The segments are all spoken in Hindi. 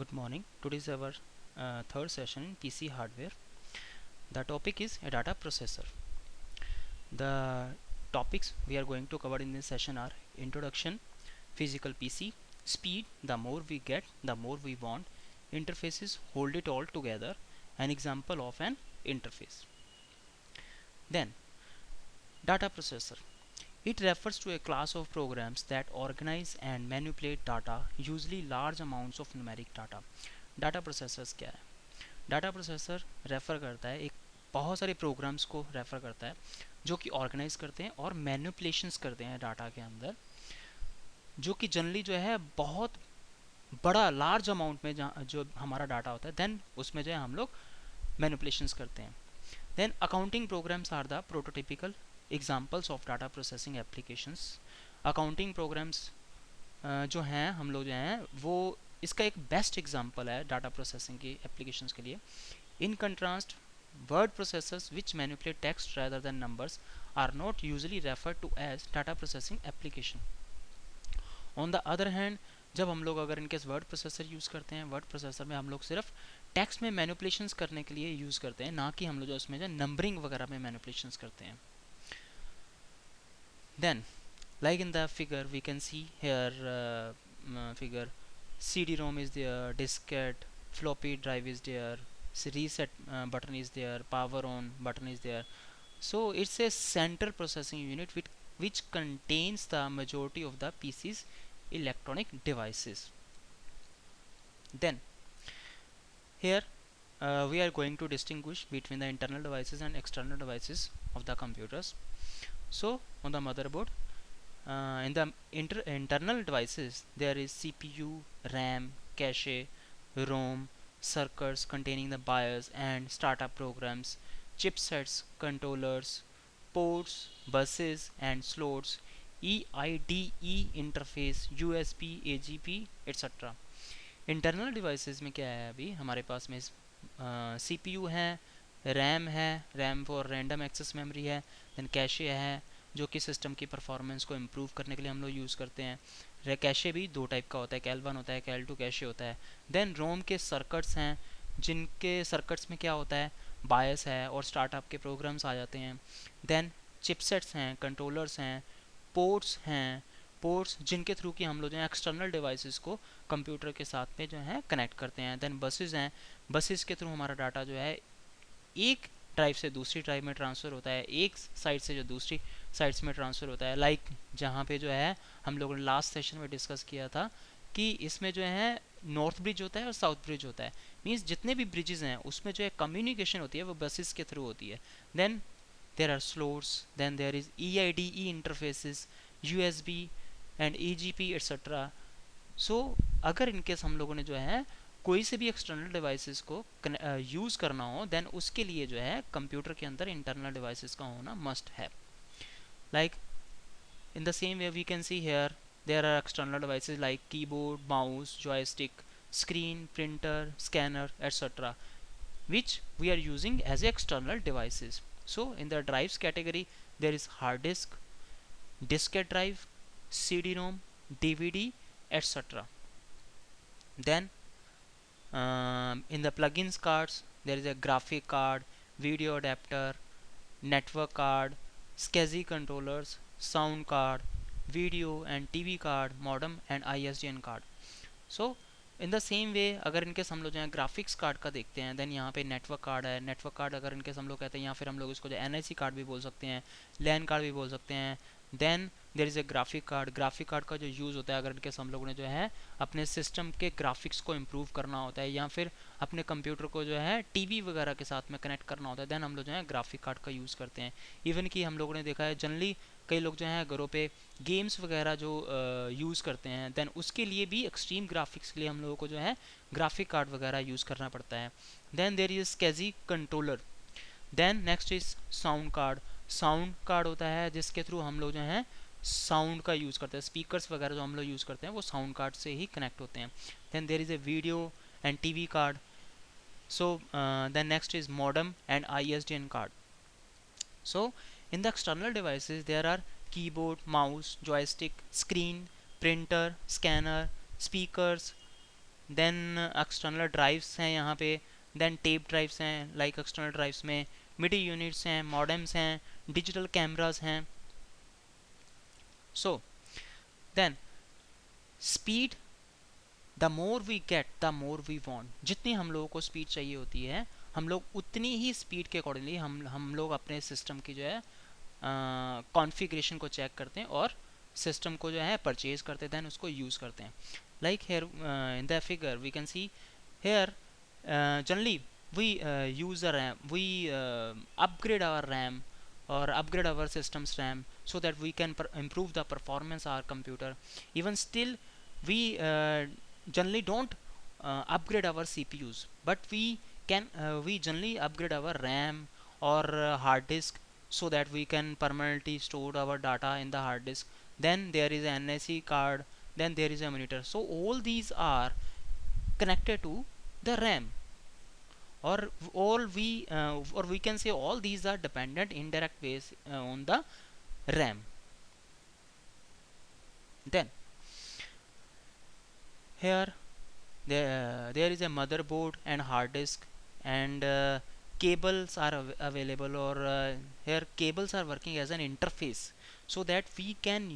Good morning. Today is our third session in PC hardware. The topic is a data processor. The topics we are going to cover in this session are introduction, physical PC, speed, the more we get, the more we want, interfaces, hold it all together, an example of an interface. Then, data processor. It refers to a class of programs that organize and manipulate data, usually large amounts of numeric data. Data processors क्या है? डाटा प्रोसेसर रेफ़र करता है एक बहुत सारे प्रोग्राम्स को रेफ़र करता है जो कि ऑर्गेनाइज करते हैं और मैनिपुलेशंस करते हैं डाटा के अंदर, जो कि जनरली जो है बहुत बड़ा लार्ज अमाउंट में जो हमारा डाटा होता है देन उसमें जो है हम लोग मैनिपुलेशंस करते हैं. Then accounting programs are the prototypical examples of data processing applications. Accounting programs जो हैं हम लोग जो हैं वो इसका एक बेस्ट एग्जांपल है डाटा प्रोसेसिंग की एप्लीकेशंस के लिए. In contrast, word processors which manipulate text rather than numbers are not usually referred to as data processing application. On the other hand, जब हम लोग अगर इनके वर्ड प्रोसेसर यूज़ करते हैं, वर्ड प्रोसेसर में हम लोग सिर्फ टेक्स्ट में मैनिपुलेशंस करने के लिए यूज़ करते हैं, ना कि हम लोग जो उसमें जो नंबरिंग वगैरह में मैनिपुलेशंस करते हैं. Then, like in the figure we can see here, figure CD-ROM is there, diskette, floppy drive is there, reset button is there, power on button is there. So it's a central processing unit which contains the majority of the PC's electronic devices. Then here we are going to distinguish between the internal devices and external devices of the computers. So on the motherboard, in the internal devices there is CPU, RAM, cache, ROM, circuits containing the BIOS and startup programs, chipsets, controllers, ports, buses and slots, EIDE interface, USB, AGP, etc. Internal devices में क्या है, अभी हमारे पास में CPU है, रैम है, RAM for random access memory है, देन कैशे है जो कि सिस्टम की परफॉर्मेंस को इम्प्रूव करने के लिए हम लोग यूज़ करते हैं. कैशे भी दो टाइप का होता है, कैल 1 होता है, कैल 2 कैशे होता है. देन रोम के सर्किट्स हैं जिनके सर्किट्स में क्या होता है, बायस है और स्टार्टअप के प्रोग्राम्स आ जाते हैं. देन चिपसेट्स हैं, कंट्रोलर्स हैं, पोर्ट्स हैं, पोर्ट्स जिनके थ्रू कि हम लोग जो है एक्सटर्नल डिवाइसेस को कंप्यूटर के साथ में जो है कनेक्ट करते हैं. देन बसेस हैं, बसेस के थ्रू हमारा डाटा जो है एक ड्राइव से दूसरी ड्राइव में ट्रांसफ़र होता है, एक साइड से जो दूसरी साइड्स में ट्रांसफ़र होता है. लाइक जहाँ पे जो है हम लोगों ने लास्ट सेशन में डिस्कस किया था कि इसमें जो है नॉर्थ ब्रिज होता है और साउथ ब्रिज होता है. मीन्स जितने भी ब्रिजेस हैं उसमें जो है कम्युनिकेशन होती है वो बसेस के थ्रू होती है. Then there are slots, then there is EIDE interfaces, USB and EGP etcetera. So अगर इनकेस हम लोगों ने जो है कोई से भी एक्सटर्नल डिवाइसेस को यूज़ करना हो देन उसके लिए जो है कंप्यूटर के अंदर इंटरनल डिवाइसेस का होना मस्ट है. Like in the same way we can see here there are external devices like keyboard, mouse, joystick, screen, printer, scanner, etc. which we are using as external devices. So in the drives category there is hard disk, diskette drive, CD-ROM, DVD, etc. Then in the plugins cards there is a graphic card, video adapter, network card, SCSI controllers, sound card, video and TV card, modem and ISDN card. So in the same way अगर इनके हम लोग जो है ग्राफिक्स कार्ड का देखते हैं देन यहाँ पे नेटवर्क कार्ड है. नेटवर्क कार्ड अगर इनके हम लोग कहते हैं या फिर हम लोग इसको जो NIC कार्ड भी बोल सकते हैं, लैन कार्ड भी बोल सकते हैं. Then there is a graphic card. Graphic card का जो यूज़ होता है अगर इनके हम लोगों ने जो है अपने सिस्टम के ग्राफिक्स को इम्प्रूव करना होता है या फिर अपने कंप्यूटर को जो है TV वगैरह के साथ में कनेक्ट करना होता है देन हम लोग जो है ग्राफिक कार्ड का यूज़ करते हैं. इवन कि हम लोगों ने देखा है जनरली कई लोग जो हैं घरों पे गेम्स वगैरह जो यूज़ करते हैं देन उसके लिए भी एक्सट्रीम ग्राफिक्स के लिए हम लोगों को जो है ग्राफिक कार्ड वगैरह यूज़ करना पड़ता है. Then there is SCSI controller. Then next is sound card. Sound card होता है जिसके थ्रू हम लोग जो हैं साउंड का यूज़ करते हैं, स्पीकर्स वगैरह जो हम लोग यूज़ करते हैं वो साउंड कार्ड से ही कनेक्ट होते हैं. Then there is a video and TV card. So then next is modem and ISDN card. So in the external devices there are keyboard, mouse, joystick, screen, printer, scanner, speakers, then external drives हैं यहाँ पे, देन टेप ड्राइव्स हैं लाइक एक्सटर्नल ड्राइव्स में, मिडी यूनिट्स हैं, मॉडेम्स हैं, डिजिटल कैमरास हैं. So then speed, the more we get the more we want. जितनी हम लोगों को स्पीड चाहिए होती है, हम लोग उतनी ही स्पीड के अकॉर्डिंगली हम लोग अपने सिस्टम की जो है कॉन्फ़िगरेशन को चेक करते हैं और सिस्टम को जो है परचेज करते हैं, देन उसको यूज़ करते हैं. Like here in the figure we can see here generally we use a RAM, we upgrade our RAM or upgrade our system's RAM so that we can improve the performance of our computer. Even still we generally don't upgrade our CPUs, but we generally upgrade our RAM or hard disk so that we can permanently store our data in the hard disk. Then there is an NSE card, then there is a monitor. So all these are connected to the RAM, or or we can say all these are dependent indirect ways on the RAM. Then here there is a motherboard and hard disk, and cables are available, or here cables are working as an interface so that we can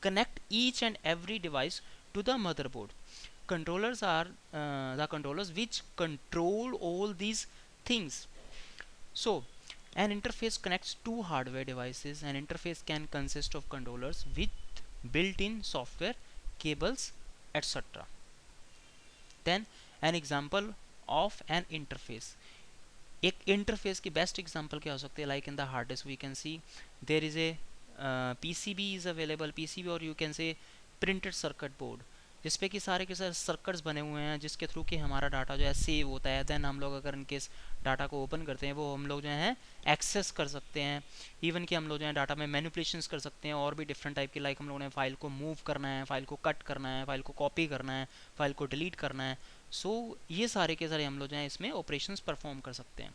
connect each and every device to the motherboard. Controllers are the controllers which control all these things. So an interface connects two hardware devices. An interface can consist of controllers with built-in software, cables, etc. Then an example of an interface. एक इंटरफेस की बेस्ट एग्जांपल क्या हो सकती है, like in the hard disk we can see there is a PCB is available, PCB or you can say printed circuit board, जिसपे कि सारे के सारे सर्किट्स बने हुए हैं जिसके थ्रू कि हमारा डाटा जो है सेव होता है. देन हम लोग अगर इनकेस डाटा को ओपन करते हैं वो हम लोग जो है एक्सेस कर सकते हैं. इवन कि हम लोग जो है डाटा में मैनिपुलेशंस कर सकते हैं और भी डिफरेंट टाइप की, लाइक हम लोगों ने फाइल को मूव करना है, फाइल को कट करना है, फाइल को कॉपी करना है, फाइल को डिलीट करना है. सो ये सारे के सारे हम लोग जो है इसमें ऑपरेशंस परफॉर्म कर सकते हैं.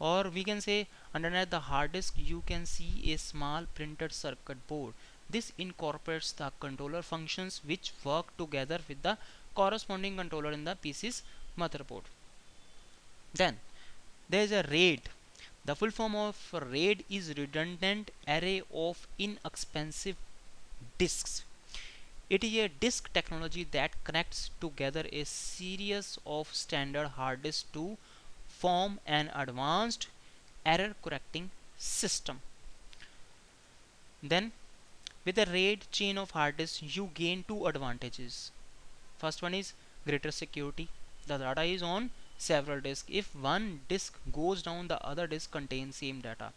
और we can say underneath the hard disk you can see a small printed circuit board. This incorporates the controller functions which work together with the corresponding controller in the PC's motherboard. Then there is a RAID. The full form of RAID is redundant array of inexpensive disks. It is a disk technology that connects together a series of standard hard disks to form an advanced error correcting system. Then with a RAID chain of hard disks you gain two advantages. First one is greater security. The data is on several disks. If one disk goes down, the other disk contains same data.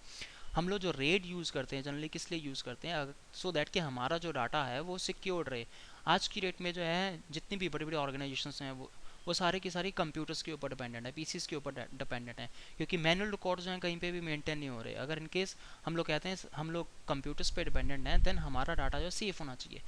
हम लोग जो रेड यूज़ करते हैं जनरली किस लिए यूज़ करते हैं, सो दैट कि हमारा जो डाटा है वो सिक्योर्ड रहे. आज की डेट में जो है जितनी भी बड़ी बड़ी ऑर्गेनाइजेशंस हैं वो सारे की सारी कंप्यूटर्स के ऊपर डिपेंडेंट है, पीसीस के ऊपर डिपेंडेंट है, क्योंकि मैनुअल रिकॉर्ड्स जो हैं कहीं पे भी मेंटेन नहीं हो रहे. अगर इनकेस हम लोग कहते हैं हम लोग कंप्यूटर्स पे डिपेंडेंट हैं, देन हमारा डाटा जो सेफ होना चाहिए.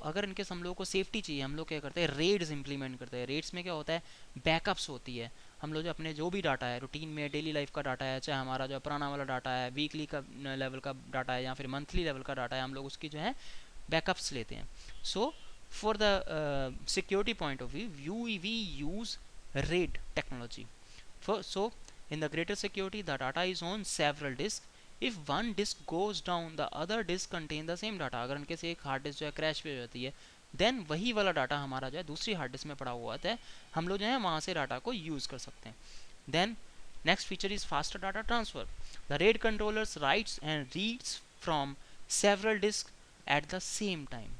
अगर इनकेस हम लोग को सेफ्टी चाहिए, हम लोग क्या करते हैं रेड्स इंप्लीमेंट करते हैं. रेड्स में क्या होता है, बैकअप्स होती है. हम लोग जो अपने जो भी डाटा है रूटीन में डेली लाइफ का डाटा है, चाहे हमारा जो पुराना वाला डाटा है, वीकली का लेवल का डाटा है या फिर मंथली लेवल का डाटा है, हम लोग उसकी जो है बैकअप्स लेते हैं. सो for the security point of view we use RAID technology. So in the greater security the data is on several disks. If one disk goes down the other disk contain the same data. अगर इनके से एक हार्ड डिस्क जो है क्रैश पे हो जाती है, देन वही वाला डाटा हमारा जो है दूसरी हार्ड डिस्क में पड़ा हुआ है, हम लोग जो है वहाँ से डाटा को यूज़ कर सकते हैं. Then next feature is faster data transfer. The RAID controllers writes and reads from several disks at the same time.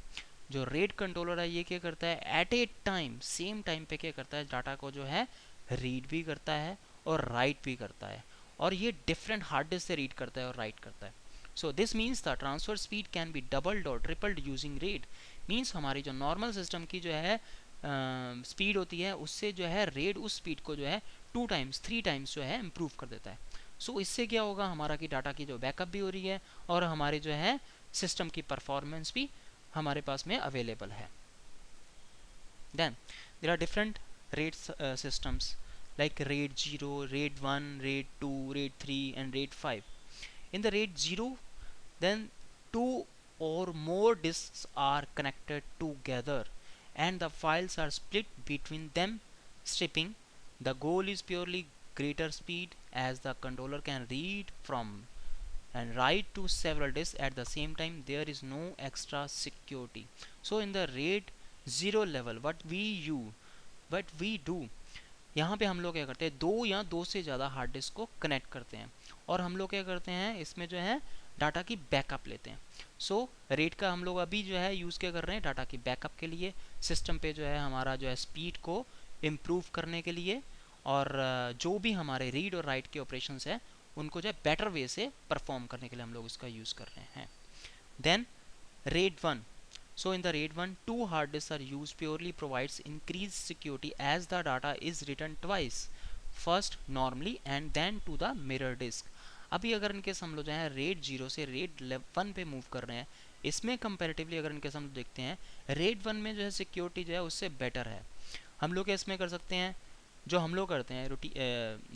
जो रेड कंट्रोलर है ये क्या करता है, at a time same time पे क्या करता है, डाटा को जो है रीड भी करता है और राइट भी करता है, और ये डिफरेंट हार्ड डिस्क से रीड करता है और राइट करता है. So this means the transfer speed can be doubled और ट्रिपल्ड यूजिंग रेड. मीन्स हमारी जो नॉर्मल सिस्टम की जो है स्पीड होती है उससे जो है रेड उस स्पीड को जो है 2 टाइम्स 3 टाइम्स जो है इम्प्रूव कर देता है. सो इससे क्या होगा, हमारा की डाटा की जो बैकअप भी हो रही है और हमारे जो है सिस्टम की परफॉर्मेंस भी हमारे पास में अवेलेबल है. Then there are different RAID systems like RAID 0, RAID 1, RAID 2, RAID 3 and RAID 5. In the RAID 0 then 2 or more disks are connected together and the files are split between them. Stripping, the goal is purely greater speed, as the controller can read from and write to several disks at the same time. There is no extra security. So in the RAID 0 level, what we do, यहाँ पे हम लोग क्या करते हैं, दो या दो से ज़्यादा हार्ड डिस्क को कनेक्ट करते हैं और हम लोग क्या करते हैं, इसमें जो है डाटा की बैकअप लेते हैं. सो रेट का हम लोग अभी जो है यूज़ क्या कर रहे हैं, डाटा की बैकअप के लिए, सिस्टम पे जो है हमारा जो है स्पीड को इम्प्रूव करने के लिए, और जो भी हमारे रीड और राइट के ऑपरेशंस हैं उनको जो है बेटर वे से परफॉर्म करने के लिए हम लोग इसका यूज़ कर रहे हैं. Then RAID 1. So in the RAID 1, two hard disks are used, purely provides increased security as the data is written twice, first normally and then to the mirror disk. अभी अगर इनके हम लोग जो है RAID 0 से RAID 1 पे मूव कर रहे हैं, इसमें कंपैरेटिवली अगर इनके हम लोग देखते हैं RAID 1 में जो है सिक्योरिटी जो है उससे बेटर है. हम लोग इसमें कर सकते हैं, जो हम लोग करते हैं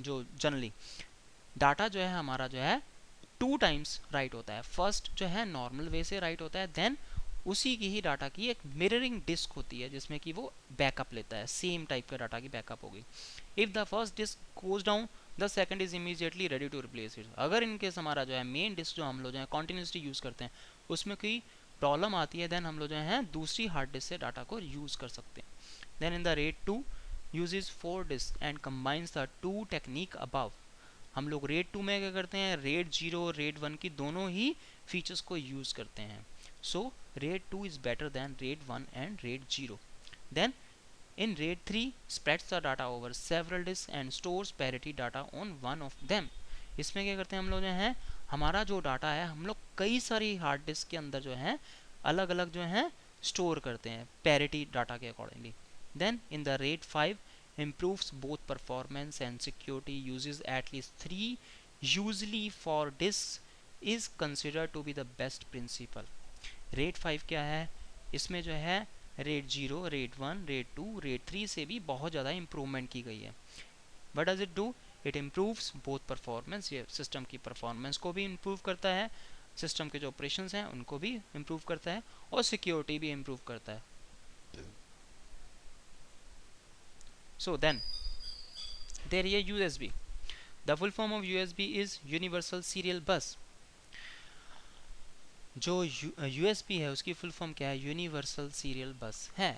जो जनरली डाटा जो है हमारा जो है 2 टाइम्स राइट होता है. फर्स्ट जो है नॉर्मल वे से राइट होता है, देन उसी की ही डाटा की एक मिररिंग डिस्क होती है जिसमें कि वो बैकअप लेता है, सेम टाइप का डाटा की बैकअप होगी. If the first disk goes down, the second is immediately ready to replace it. अगर इनकेस हमारा जो है मेन डिस्क जो हम लोग जो है कॉन्टीन्यूसली यूज़ करते हैं उसमें कोई प्रॉब्लम आती है, देन हम लोग जो है दूसरी हार्ड डिस्क से डाटा को यूज़ कर सकते हैं. Then in the RAID 2 uses 4 disks and combines the two technique above. हम लोग RAID 2 में क्या करते हैं, RAID 0 और RAID 1 की दोनों ही फीचर्स को यूज़ करते हैं. So RAID 2 is better than RAID 1 and RAID 0. Then in RAID 3 spreads the data over several disks and stores parity data on one of them. इसमें क्या करते हैं हम लोग जो है हमारा जो डाटा है हम लोग कई सारी हार्ड डिस्क के अंदर जो है अलग अलग जो है स्टोर करते हैं पैरिटी डाटा के accordingly. Then in the RAID 5 improves both performance and security, uses at least 3 usually for disks is considered to be the best principle. RAID 5 क्या है, इसमें जो है RAID 0, RAID 1, RAID 2, RAID 3 से भी बहुत ज़्यादा इम्प्रूवमेंट की गई है. What does it do? It improves both performance, ये सिस्टम की परफॉर्मेंस को भी इम्प्रूव करता है, सिस्टम के जो ऑपरेशंस हैं उनको भी इम्प्रूव करता है और सिक्योरिटी भी इम्प्रूव करता है. So then there is USB. The full form of USB is Universal Serial Bus. जो USB है उसकी फुल फॉर्म क्या है, यूनिवर्सल सीरियल बस है.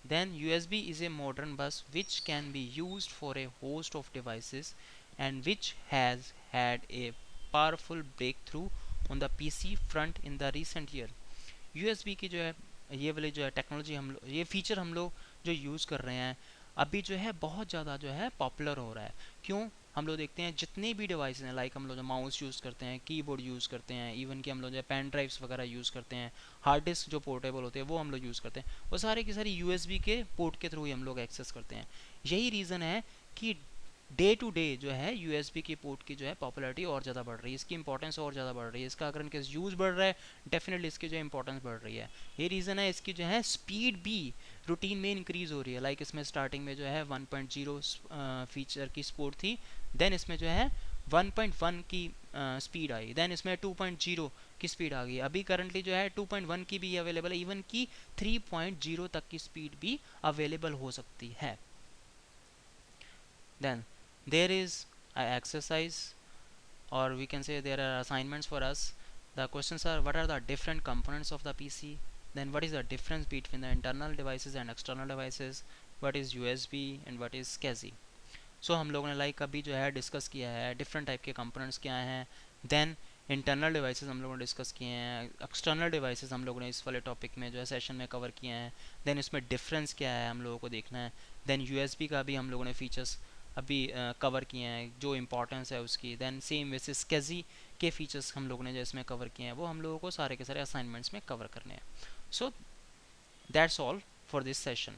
Then USB is a modern bus which can be used for a host of devices and which has had a powerful breakthrough on the PC front in the recent year. USB की जो है ये वाली जो है टेक्नोलॉजी हम लोग ये फीचर हम लोग जो यूज़ कर रहे हैं अभी जो है बहुत ज़्यादा जो है पॉपुलर हो रहा है. क्यों, हम लोग देखते हैं जितने भी डिवाइस हैं, लाइक हम लोग जो माउस यूज़ करते हैं, कीबोर्ड यूज़ करते हैं, इवन कि हम लोग जो पेन ड्राइव्स वगैरह यूज़ करते हैं, हार्ड डिस्क जो पोर्टेबल होते हैं वो हम लोग यूज़ करते हैं, वो सारे की सारी USB के पोर्ट के थ्रू ही हम लोग एक्सेस करते हैं. यही रीज़न है कि डे टू डे जो है USB की पोर्ट की जो है पॉपुलैरिटी और ज़्यादा बढ़ रही है, इसकी इंपॉर्टेंस और ज़्यादा बढ़ रही है, इसका अगर इनके यूज़ बढ़ रहा है डेफिनेटली इसकी जो इंपॉर्टेंस बढ़ रही है. ये रीज़न है, इसकी जो है स्पीड भी रूटीन में इंक्रीज़ हो रही है. लाइक इसमें स्टार्टिंग में जो है 1.0 फीचर की सपोर्ट थी, देन इसमें जो है 1.1 की स्पीड आई, देन इसमें 2.0 की स्पीड आ गई, अभी करंटली जो है 2.1 की भी अवेलेबल है, इवन की 3.0 तक की स्पीड भी अवेलेबल हो सकती है. Then there is a exercise, or we can say there are assignments for us. The questions are, what are the different components of the PC, then what is the difference between the internal devices and external devices, what is USB and what is SCSI. So हम लोगों ने लाइक अभी जो है डिस्कस किया है डिफरेंट टाइप के कंपोनेंट्स क्या हैं, देन इंटरनल डिवाइसेस हम लोगों ने डिस्कस किए हैं, एक्सटर्नल डिवाइसेस हम लोगों ने इस वाले टॉपिक में जो है सेशन में कवर किए हैं, देन इसमें डिफरेंस क्या है हम लोगों को देखना है, देन USB का भी हम लोगों ने फीचर्स अभी कवर किए हैं जो इंपॉर्टेंस है उसकी, देन सेम वैसे SCSI के फीचर्स हम लोगों ने जो इसमें कवर किए हैं वो हम लोगों को सारे के सारे असाइनमेंट्स में कवर करने हैं. So that's all for this session.